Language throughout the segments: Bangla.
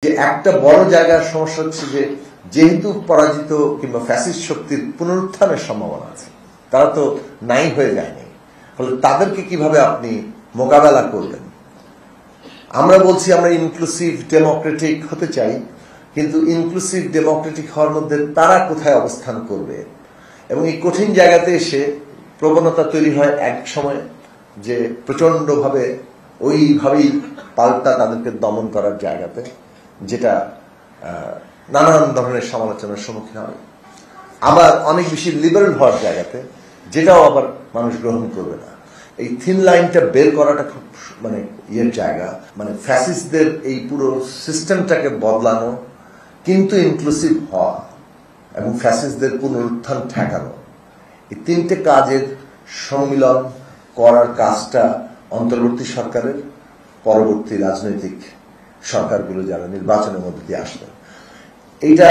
যে একটা বড় জায়গার সমস্যা হচ্ছে যে যেহেতু পরাজিত কিংবা ফ্যাসিস্ট শক্তির পুনরুত্থানের সম্ভাবনা আছে, তারা তো নাই হয়ে যায়নি, ফলে তাদেরকে কিভাবে আপনি মোকাবেলা করবেন? আমরা বলছি আমরা ইনক্লুসিভ ডেমোক্রেটিক হতে চাই, কিন্তু ইনক্লুসিভ ডেমোক্রেটিক হওয়ার মধ্যে তারা কোথায় অবস্থান করবে? এবং এই কঠিন জায়গাতে এসে প্রবণতা তৈরি হয় এক সময় যে প্রচন্ডভাবে ওইভাবেই পাল্টা তাদেরকে দমন করার জায়গাতে, যেটা নানান ধরনের সমালোচনার সম্মুখীন হবে। আবার অনেক বেশি লিবারেল হওয়ার জায়গাতে, যেটাও আবার মানুষ গ্রহণ করবে না। এই থিন লাইনটা বের করাটা খুব ইয়ের জায়গা, ফ্যাসিস্টদের এই পুরো সিস্টেমটাকে বদলানো কিন্তু ইনক্লুসিভ হওয়া এবং ফ্যাসিস্টদের পুনরুত্থান ঠেকানো, এই তিনটে কাজের সম্মিলন করার কাজটা অন্তর্বর্তী সরকারের, পরবর্তী রাজনৈতিক সরকারগুলো যারা নির্বাচনের মধ্যে দিয়ে আসবেন, এইটা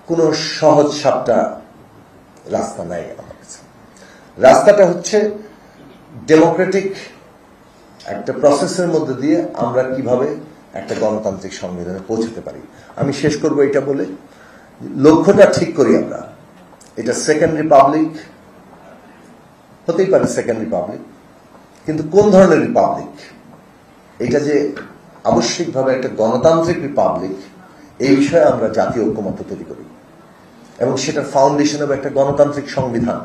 কোনো সহজ সাপটা রাস্তা নাই আমার কাছে। রাস্তাটা হচ্ছে ডেমোক্রেটিক একটা প্রসেসের মধ্যে দিয়ে আমরা কিভাবে একটা গণতান্ত্রিক সংবিধানে পৌঁছতে পারি। আমি শেষ করব এটা বলে, লক্ষ্যটা ঠিক করি আমরা। এটা সেকেন্ড রিপাবলিক হতেই পারে, সেকেন্ড রিপাবলিক, কিন্তু কোন ধরনের রিপাবলিক? এটা যে আবশ্যিকভাবে একটা গণতান্ত্রিক রিপাবলিক, এই বিষয়ে আমরা জাতীয় ঐক্যমত্য তৈরি করি এবং সেটার ফাউন্ডেশন হবে একটা গণতান্ত্রিক সংবিধান।